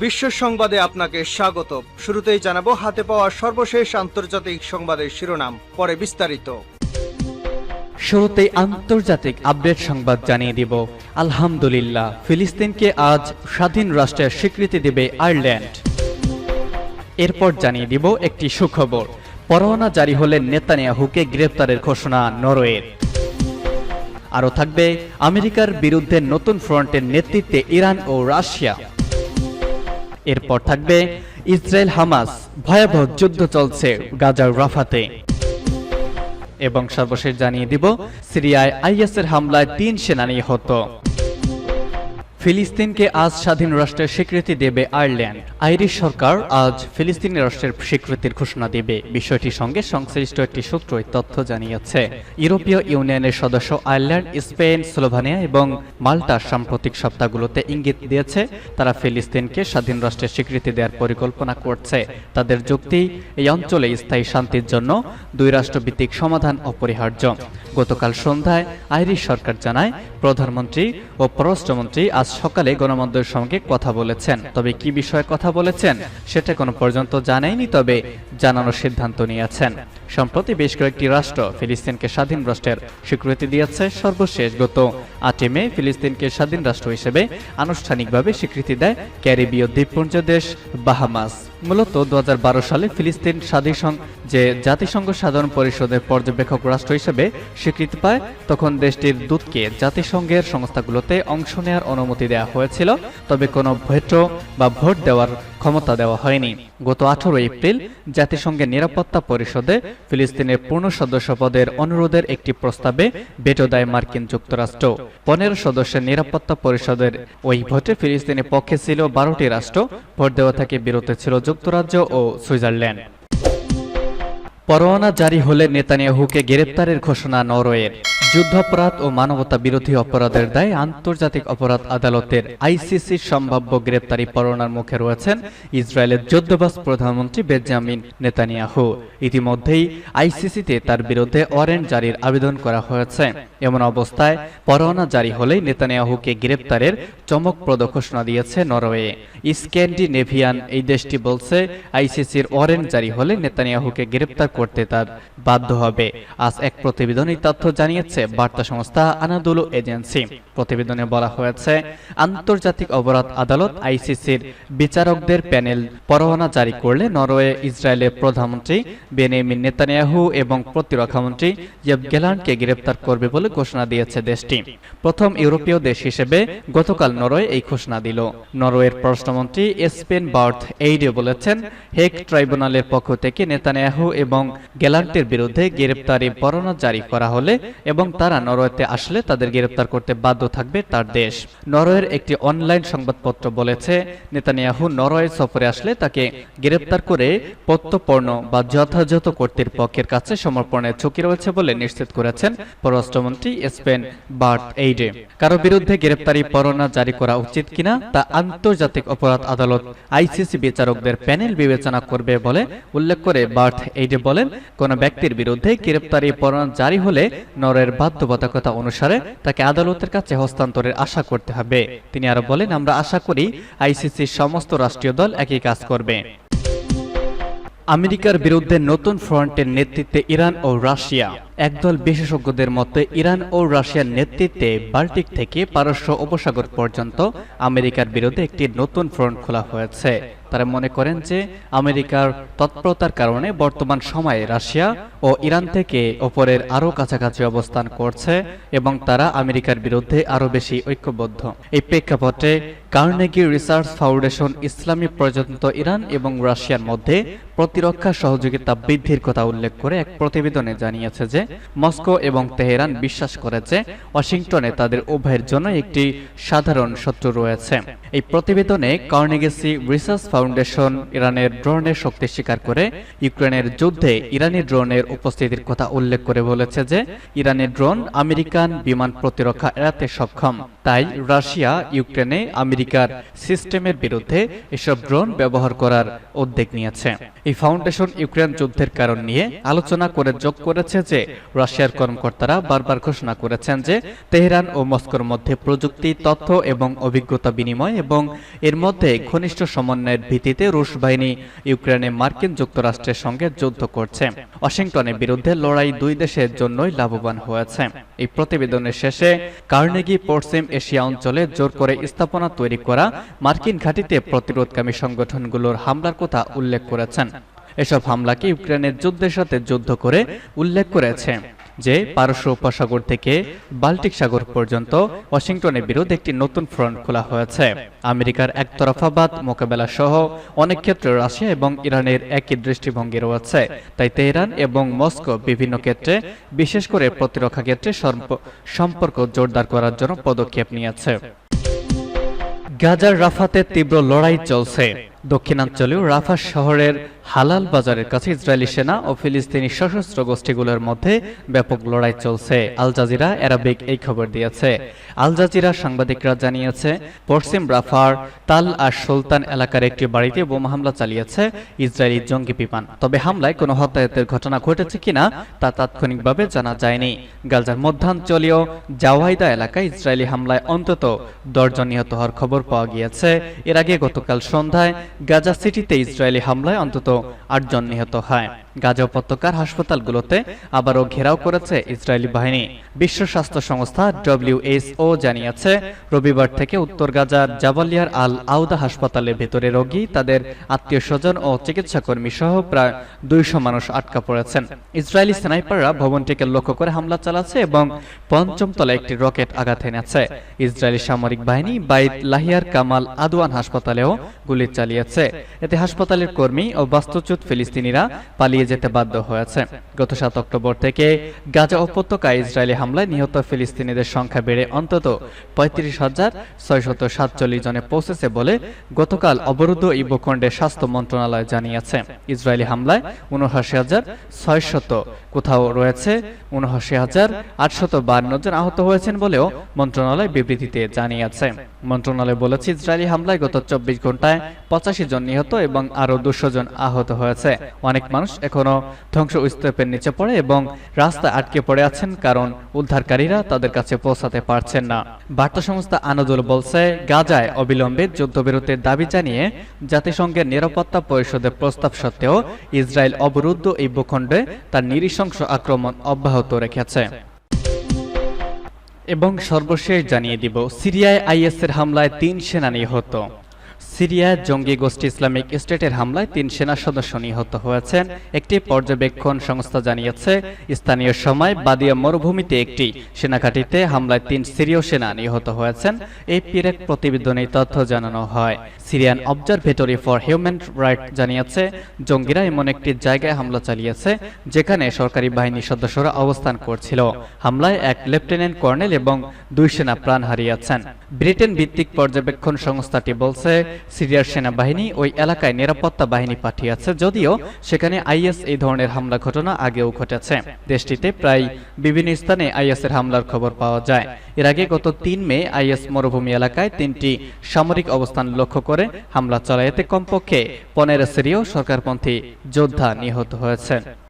বিশ্ব সংবাদে আপনাকে স্বাগত। শুরুতেই জানাবো হাতে পাওয়া সর্বশেষ আন্তর্জাতিক সংবাদের শিরোনাম, পরে বিস্তারিত। শুরুতেই আন্তর্জাতিক আপডেট সংবাদ জানিয়ে দিব। আলহামদুলিল্লাহ, ফিলিস্তিনকে আজ স্বাধীন রাষ্ট্রের স্বীকৃতি দেবে আয়ারল্যান্ড। এরপর জানিয়ে দিব একটি সুখবর, পরোয়ানা জারি হলে নেতানিয়াহুকে গ্রেপ্তারের ঘোষণা নরওয়ের। আরও থাকবে আমেরিকার বিরুদ্ধে নতুন ফ্রন্টের নেতৃত্বে ইরান ও রাশিয়া। এরপর থাকবে ইসরায়েল হামাস ভয়াবহ যুদ্ধ চলছে গাজার রাফাতে। এবং সর্বশেষ জানিয়ে দিব সিরিয়ায় আইএসের হামলায় ৩ সেনা নিহত। ফিলিস্তিনকে আজ স্বাধীন রাষ্ট্রের স্বীকৃতি দেবে আয়ারল্যান্ড। আইরিশ সরকার আজ ফিলিস্তিনি রাষ্ট্রের স্বীকৃতির ঘোষণা দেবে। বিষয়টির সঙ্গে সংশ্লিষ্ট একটি সূত্র এই তথ্য জানিয়েছে। ইউরোপীয় ইউনিয়নের সদস্য আয়ারল্যান্ড, স্পেন, স্লোভানিয়া এবং মাল্টা সাম্প্রতিক সপ্তাহগুলোতে ইঙ্গিত দিয়েছে তারা ফিলিস্তিনকে স্বাধীন রাষ্ট্রের স্বীকৃতি দেওয়ার পরিকল্পনা করছে। তাদের যুক্তি, এই অঞ্চলে স্থায়ী শান্তির জন্য 2 রাষ্ট্রভিত্তিক সমাধান অপরিহার্য। গতকাল সন্ধ্যায় আইরিশ সরকার জানায় প্রধানমন্ত্রী ও পররাষ্ট্রমন্ত্রী আজ সকালে গণমাধ্যমের সঙ্গে কথা বলেছেন। তবে কি বিষয়ে কথা বলেছেন সেটা কোনো পর্যন্ত জানায়নি, তবে জানানোর সিদ্ধান্ত নিয়েছেন। সম্প্রতি বেশ কয়েকটি রাষ্ট্র ফিলিস্তিনকে স্বাধীন রাষ্ট্রের স্বীকৃতি দিয়েছে। সর্বশেষ গত 8 মে ফিলিস্তিনকে স্বাধীন রাষ্ট্র হিসেবে আনুষ্ঠানিকভাবে স্বীকৃতি দেয় ক্যারিবীয় দ্বীপপুঞ্জ দেশ বাহামাস। মূলত 2012 সালে ফিলিস্তিন জাতিসংঘ সাধারণ পরিষদের পর্যবেক্ষক রাষ্ট্র হিসেবে স্বীকৃতি পায়। তখন দেশটির দূতকে জাতিসংঘের সংস্থাগুলোতে অংশ নেওয়ার অনুমতি দেওয়া হয়েছিল, তবে কোনো ভেটো বা ভোট দেওয়ার ক্ষমতা দেওয়া হয়নি। গত 18 এপ্রিল জাতিসংঘের নিরাপত্তা পরিষদে ফিলিস্তিনের পূর্ণ সদস্য পদের অনুরোধের একটি প্রস্তাবে ভেটো দেয় মার্কিন যুক্তরাষ্ট্র। 15 সদস্যের নিরাপত্তা পরিষদের ওই ভোটে ফিলিস্তিনের পক্ষে ছিল 12টি রাষ্ট্র, ভোট দেওয়া থেকে বিরত ছিল যুক্তরাজ্য ও সুইজারল্যান্ড। পরোয়ানা জারি হলে নেতানিয়াহুকে গ্রেপ্তারের ঘোষণা নরওয়ের। যুদ্ধাপরাধ ও মানবতা বিরোধী অপরাধের দায়ে আন্তর্জাতিক অপরাধ আদালতের আইসিসির সম্ভাব্য গ্রেপ্তারি পরোয়ানার মুখে রয়েছেন ইসরায়েলের যুদ্ধবাজ প্রধানমন্ত্রী বেঞ্জামিন নেতানিয়াহু। ইতিমধ্যেই আইসিসিতে তার বিরুদ্ধে ওয়ারেন্ট জারির আবেদন করা হয়েছে। এমন অবস্থায় পরোয়ানা জারি হলেই নেতানিয়াহুকে গ্রেপ্তারের চমকপ্রদ ঘোষণা দিয়েছে নরওয়ে। স্ক্যান্ডিনেভিয়ান এই দেশটি বলছে আইসিসির ওয়ারেন্ট জারি হলে নেতানিয়াহুকে গ্রেপ্তার করতে তার বাধ্য হবে। আজ এক প্রতিবেদনে তথ্য জানিয়েছে বার্তা সংস্থা আনাদোলু এজেন্সি। প্রতিবেদনে বলা হয়েছে আন্তর্জাতিক অপরাধ আদালত আইসিসির বিচারকদের প্যানেল পরোয়ানা জারি করলে নরওয়ে ইসরায়েলের প্রধানমন্ত্রী বেনিয়ামিন নেতানিয়াহু এবং প্রতিরক্ষামন্ত্রী ইয়োভ গ্যালান্টকে গ্রেপ্তার করবে বলে ঘোষণা দিয়েছে দেশটি। প্রথম ইউরোপীয় দেশ হিসেবে গতকাল নরওয়ে এই ঘোষণা দিল। নরওয়ের পররাষ্ট্রমন্ত্রী স্পেন বার্থ এইডে বলেছেন হেগ ট্রাইব্যুনালের পক্ষ থেকে নেতানিয়াহু এবং গ্যালান্টের বিরুদ্ধে গ্রেপ্তারি পরোয়ানা জারি করা হলে এবং তারা নরওয়েতে আসলে তাদের গ্রেপ্তার করতে বাধ্য থাকবে তার দেশ। নরওয়ের একটি অনলাইন সংবাদপত্র বলেছে নেতানিয়াহু নরওয়ে সফরে আসলে তাকে গ্রেপ্তার করে প্রত্যর্পণ বা যথাযথ কর্তৃপক্ষের কাছে সমর্পণের ঝুঁকি রয়েছে বলে নিশ্চিত করেছেন পররাষ্ট্রমন্ত্রী স্পেন বার্থ এইডে। কারো বিরুদ্ধে গ্রেপ্তারি পরোয়ানা জারি করা উচিত কিনা তা আন্তর্জাতিক অপরাধ আদালত আইসিসি বিচারকদের প্যানেল বিবেচনা করবে বলে উল্লেখ করে বার্থ এইডে বলেন কোন ব্যক্তির বিরুদ্ধে গ্রেপ্তারি পরোয়ানা জারি হলে নরওয়ের বাধ্যবাধকতা অনুসারে তাকে আদালতের কাছে হস্তান্তরের আশা করতে হবে। তিনি আরো বলেন, আমরা আশা করি আইসিসির সমস্ত রাষ্ট্রীয় দল একই কাজ করবে। আমেরিকার বিরুদ্ধে নতুন ফ্রন্টের নেতৃত্বে ইরান ও রাশিয়া। একদল বিশেষজ্ঞদের মতে ইরান ও রাশিয়ার নেতৃত্বে বাল্টিক থেকে পারস্য উপসাগর পর্যন্ত আমেরিকার বিরুদ্ধে একটি নতুন ফ্রন্ট খোলা হয়েছে। তারা মনে করেন যে আমেরিকার তৎপরতার কারণে বর্তমান সময়ে রাশিয়া ও ইরান থেকে ওপরের আরও কাছাকাছি অবস্থান করছে এবং তারা আমেরিকার বিরুদ্ধে আরও বেশি ঐক্যবদ্ধ। এই প্রেক্ষাপটে কার্নেগি রিসার্চ ফাউন্ডেশন ইসলামী প্রজাতন্ত্র ইরান এবং রাশিয়ার মধ্যে প্রতিরক্ষা সহযোগিতা বৃদ্ধির কথা উল্লেখ করে এক প্রতিবেদনে জানিয়েছে যে মস্কো এবং তেহরান বিশ্বাস করে যে ওয়াশিংটনে তাদের উভয়ের জন্য একটি সাধারণ শত্রু রয়েছে। এই প্রতিবেদনে কার্নেগি রিসার্চ ফাউন্ডেশন ইরানের ড্রোনের শক্তি স্বীকার করে ইউক্রেনের যুদ্ধে ইরানি ড্রোনের উপস্থিতির কথা উল্লেখ করে বলেছে যে ইরানের ড্রোন আমেরিকান বিমান প্রতিরক্ষা এড়াতে সক্ষম। তাই রাশিয়া ইউক্রেনে আমেরিকার সিস্টেমের বিরুদ্ধে এসব ড্রোন ব্যবহার করার উদ্যোগ নিয়েছে। এই ফাউন্ডেশন ইউক্রেন যুদ্ধের কারণ নিয়ে আলোচনা করে যোগ করেছে যে রাশিয়ার কর্মকর্তারা বারবার ঘোষণা করেছেন যে তেহরান ও মস্কোর মধ্যে প্রযুক্তি, তথ্য এবং অভিজ্ঞতা বিনিময় এবং এর মধ্যে ঘনিষ্ঠ সমন্বয়ের ভিত্তিতে রুশ বাহিনী ইউক্রেনে মার্কিন যুক্তরাষ্ট্রের সঙ্গে যুদ্ধ করছে। ওয়াশিংটনের বিরুদ্ধে লড়াই দুই দেশের জন্যই লাভবান হয়েছে। এই প্রতিবেদনের শেষে কার্নেগি পশ্চিম এশিয়া অঞ্চলে জোর করে স্থাপনা তৈরি করা মার্কিন ঘাঁটিতে প্রতিরোধকামী সংগঠনগুলোর হামলার কথা উল্লেখ করেছেন। এসব হামলাকে ইউক্রেনের যুদ্ধের সাথে যুদ্ধ করে উল্লেখ করেছে যে পারস্য উপসাগর থেকে বাল্টিক সাগর পর্যন্ত ওয়াশিংটনের বিরুদ্ধে একটি নতুন ফ্রন্ট খোলা হয়েছে। আমেরিকার একতরফাবাদ মোকাবেলা সহ অনেক ক্ষেত্রে রাশিয়া এবং ইরানের একই দৃষ্টিভঙ্গি রয়েছে। তাই তেহরান এবং মস্কো বিভিন্ন ক্ষেত্রে, বিশেষ করে প্রতিরক্ষা ক্ষেত্রে সম্পর্ক জোরদার করার জন্য পদক্ষেপ নিয়েছে। গাজার রাফাতে তীব্র লড়াই চলছে। দক্ষিণাঞ্চলীয় রাফা শহরের হালাল বাজারের কাছে ইসরায়েলি সেনা ও ফিলিস্তিনি সশস্ত্র গোষ্ঠীগুলোর মধ্যে ব্যাপক লড়াই চলছে। আল জাজিরা আরাবিক এই খবর দিয়েছে। আল জাজিরা সাংবাদিকরা জানিয়েছে, পশ্চিম রাফার তাল আর সুলতান এলাকার একটি বাড়িতে বোমা হামলা চালিয়েছে ইসরায়েলি জঙ্গি বিমান। তবে হামলায় কোনো হতাহতের ঘটনা ঘটেছে কিনা তা তাৎক্ষণিকভাবে জানা যায়নি। গাজার মধ্যাঞ্চলীয় জাওয়াইদা এলাকায় ইসরায়েলি হামলায় অন্তত 10 জন নিহত হওয়ার খবর পাওয়া গিয়েছে। এর আগে গতকাল সন্ধ্যায় গাজা সিটিতে ইসরায়েলি হামলায় অন্তত 8 জন নিহত হয়। গাজা উপত্যকার হাসপাতালগুলোতে আবারও ঘেরাও করেছে ইসরায়েলি বাহিনী। বিশ্ব স্বাস্থ্য সংস্থা WHO জানিয়েছে, রবিবার থেকে উত্তর গাজার জাবালিয়ার আল আউদা হাসপাতালের ভেতরে রোগী, তাদের আত্মীয়-স্বজন ও চিকিৎসাকর্মী সহ প্রায় 200 মানুষ আটকা পড়েছেন। ইসরায়েলি স্নাইপাররা ভবনটিকে লক্ষ্য করে হামলা চালাচ্ছে এবং 5ম তলায় একটি রকেট আঘাত এনেছে। ইসরায়েলি সামরিক বাহিনী বাইত লাহিয়ার কামাল আদওয়ান হাসপাতালেও গুলি চালিয়েছে। এতে হাসপাতালের কর্মী ও বাস্তুচ্যুত ফিলিস্তিনিরা পালিয়ে যেতে বাধ্য হয়েছে। গত 7 অক্টোবর থেকে গাজা উপত্যকায় ইসরায়েলি হামলায় নিহত ফিলিস্তিনিদের সংখ্যা বেড়ে অন্তত 35,647 জনে পৌঁছেছে বলে গতকাল অবরুদ্ধ এই ভূখণ্ডের স্বাস্থ্য মন্ত্রণালয় জানিয়েছে। ইসরায়েলি হামলায় 79,600, কোথাও রয়েছে 79,852 জন আহত হয়েছেন বলেও মন্ত্রণালয় বিবৃতিতে জানিয়েছে। মন্ত্রণালয় বলেছে, ইসরায়েলি হামলায় গত 24 ঘন্টায় 85 জন নিহত এবং আরও 200 জন আহত হয়েছে। অনেক মানুষ এখনো ধ্বংসস্তূপের নিচে পড়ে এবং রাস্তায় আটকে পড়ে আছেন, কারণ উদ্ধারকারীরা তাদের কাছে পৌঁছাতে পারছেন না। বার্তা সংস্থা আনাদুল বলছে, গাজায় অবিলম্বে যুদ্ধবিরতির দাবি জানিয়ে জাতিসংঘের নিরাপত্তা পরিষদের প্রস্তাব সত্ত্বেও ইসরায়েল অবরুদ্ধ এই ভূখণ্ডে তার নৃশংস আক্রমণ অব্যাহত রেখেছে। এবং সর্বশেষ জানিয়ে দিব, সিরিয়ায় আইএসের হামলায় 3 সেনা নিহত। সিরিয়ার জঙ্গি গোষ্ঠী ইসলামিক স্টেটের হামলায় 3 সেনা সদস্য নিহত হয়েছেন। একটি পর্যবেক্ষণ সংস্থা জানিয়েছে, স্থানীয় সময় বাদিয়া মরুভূমিতে একটি সেনাঘাঁটিতে হামলায় 3 সিরীয় সেনা নিহত হয়েছেন। এপির এক প্রতিবেদনে তথ্য জানানো হয়। Syrian observatory for human right জানিয়েছে, জঙ্গিরা এমন একটি জায়গায় হামলা চালিয়েছে যেখানে সরকারি বাহিনীর সদস্যরা অবস্থান করছিল। হামলায় এক লেফটেন্যান্ট কর্নেল এবং 2 সেনা প্রাণ হারিয়েছেন। ব্রিটেন ভিত্তিক পর্যবেক্ষণ সংস্থাটি বলছে, সিরিয়ার সেনাবাহিনী ওই এলাকায় নিরাপত্তা বাহিনী পাঠিয়েছে, যদিও সেখানে আইএস এই ধরনের হামলা ঘটনা আগেও ঘটেছে। দেশটিতে প্রায় বিভিন্ন স্থানে আইএসের হামলার খবর পাওয়া যায়। এর আগে গত 3 মে আইএস মরুভূমি এলাকায় 3টি সামরিক অবস্থান লক্ষ্য করে হামলা চালায়। এতে কমপক্ষে 15 সিরীয় সরকারপন্থী যোদ্ধা নিহত হয়েছেন।